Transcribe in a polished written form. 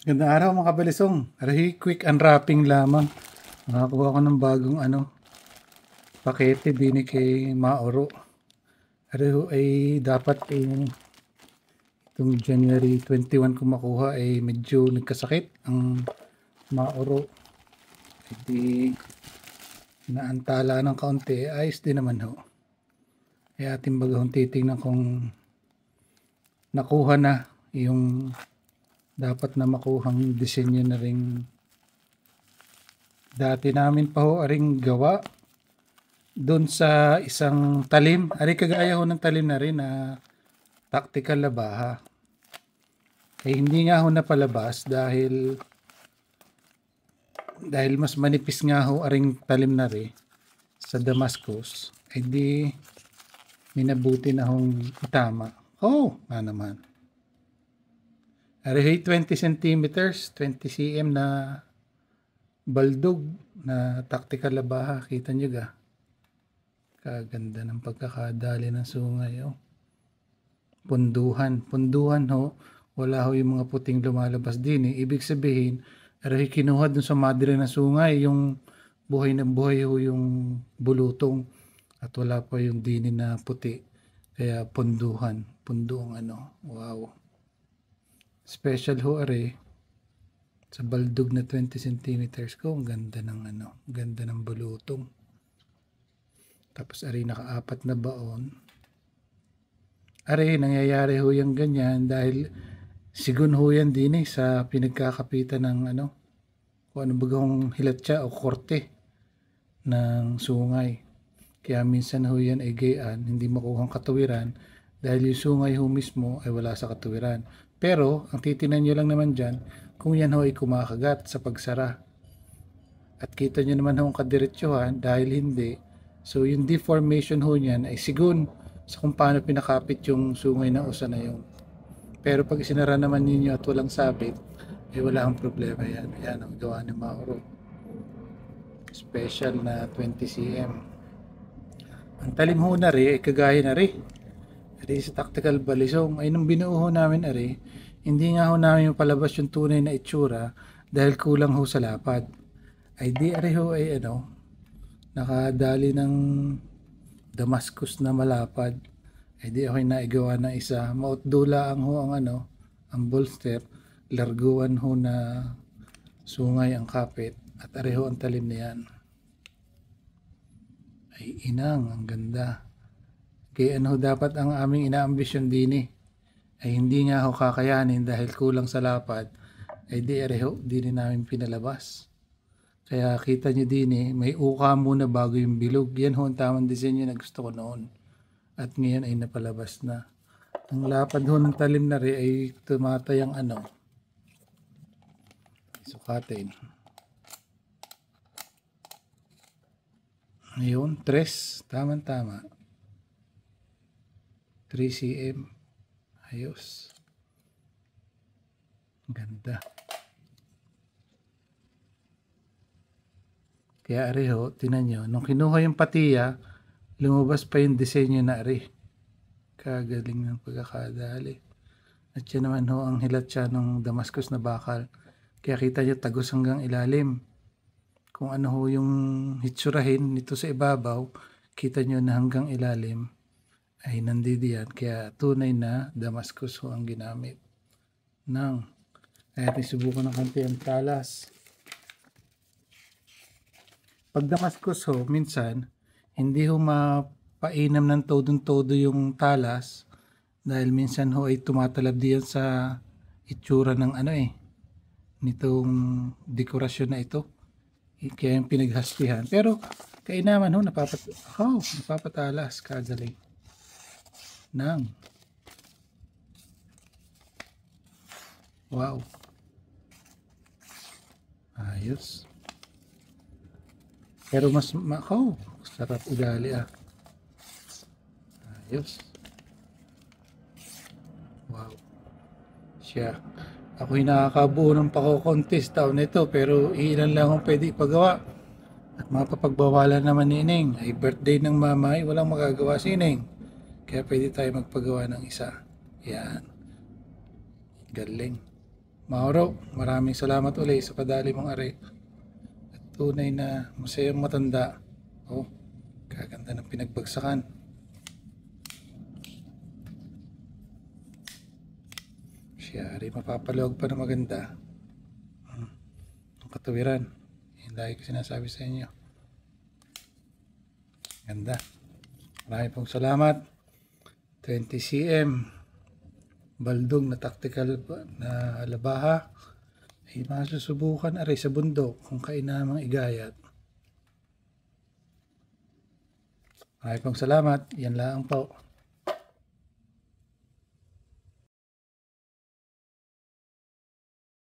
Gandang araw mga kabalisong. Aray, quick unwrapping lamang. Nakakuha ko ng bagong pakete din kay Maoro. Aray ay dapat itong January 21 ko makuha ay medyo nagkasakit ang Maoro. Hindi naantala ng kaunti. Ayos din naman ho. Kaya ating bagahong titingnan kung nakuha na yung dapat na makuhang disenyo na rin. Dati namin pa ho aring gawa doon sa isang talim. Ari kagaya ho ng talim na rin na tactical labaha. Eh hindi nga ho napalabas dahil mas manipis nga ho aring talim na rin sa Damascus. Ay di minabuti na hong itama. Oh, na naman. Ari 20 centimeters, 20 cm na baldog na tactical labaha. Kita nyo ga? Kaganda ng pagkakadali ng sungay. Oh. Punduhan ho. Wala ho yung mga puting lumalabas din. Ibig sabihin, ari kinuha dun sa madre ng sungay yung buhay na buhay ho yung bulutong at wala pa yung dini na puti. Kaya punduang wow. Special ho ari sa baldog na 20 centimeters ko. Ang ganda ng ganda ng bulutong. Tapos ari nakaapat na baon. Ari nangyayari ho yung ganyan dahil sigun ho yan din sa pinagkakapitan ng kung ano bagong hilatsa o korte ng sungay. Kaya minsan ho yan ay gayaan, hindi makuhang katawiran dahil yung sungay ho mismo ay wala sa katawiran. Pero ang titinan nyo lang naman dyan kung yan ho ay kumakagat sa pagsara. At kita nyo naman ho ang kadiretsuhan dahil hindi. So yung deformation ho niyan ay sigun sa kung paano pinakapit yung sungay na usa na yun. Pero pag isinara naman ninyo at walang sabit, ay wala akong problema yan. Ayan ang gawa ni Mauro. Special na 20 cm. Ang talim ho na rin ay kagaya na rin. Ari sa tactical balisong ay nung binuo namin ari, hindi nga ho namin mapalabas yung tunay na itsura dahil kulang ho sa lapad. Ay di ari ho ay nakadali ng Damascus na malapad. Ay di ako naigawa ng isa. Mautdula ang ho ang bolster. Larguan ho na sungay ang kapit. At ari ho ang talim na yan. Ay inang, ang ganda. Kaya dapat ang aming inaambisyon din ay hindi nga ho kakayanin dahil kulang sa lapad. Ay di ari ho, din namin pinalabas. Kaya kita nyo din may uka muna bago yung bilog. Yan ho ang tamang disenyo na gusto ko noon. At ngayon ay napalabas na. Ang lapad ho ng talim na rin ay tumatayang sukatin. Ngayon, 3. Tama. 3 cm. Ayos. Ganda. Kaya ari ho, tinan nyo, nung kinuha yung patiya, lumabas pa yung disenyo na ari. Kagaling ng pagkakadali. At yan naman ho ang hilatsa ng Damascus na bakal. Kaya kita nyo tagos hanggang ilalim. Kung ano ho yung hitsurahin nito sa ibabaw, kita nyo na hanggang ilalim ay nandidiyan. Kaya tunay na Damascus ho ang ginamit. Kaya subukan ng konti ang talas. Pag Damascus ho, minsan, hindi ho mapainam ng todong-todo yung talas dahil minsan ho ay tumatalab diyan sa itsura ng nitong dekorasyon na ito. Kaya yung pinaghastihan. Pero, kainaman ho, napapatalas. Kagaling. Wow. Ayos. Pero sarap ugali Ayos. Wow. Siya. Ako'y nakakabuo ng pako-contest taon nito pero ilan lang akong pwede ipagawa. At mapapagbawalan naman ni Ining. Ay birthday ng mama ay walang magagawa si Ining. Kaya pwede tayo magpagawa ng isa. Yan. Galing. Mauro, maraming salamat ulit sa padali mong ari. At tunay na masayang matanda. Oh, kaganda ng pinagbagsakan. Siya ari mapapaluwag pa na maganda. Ang katuwiran. Yung lagi ko sinasabi sa inyo. Ganda. Maraming pong salamat. 20 cm. Baldog na tactical na labaha. Ay masusubukan aray sa bundok kung kainamang igayat. Maraming pong salamat. Yan lang po.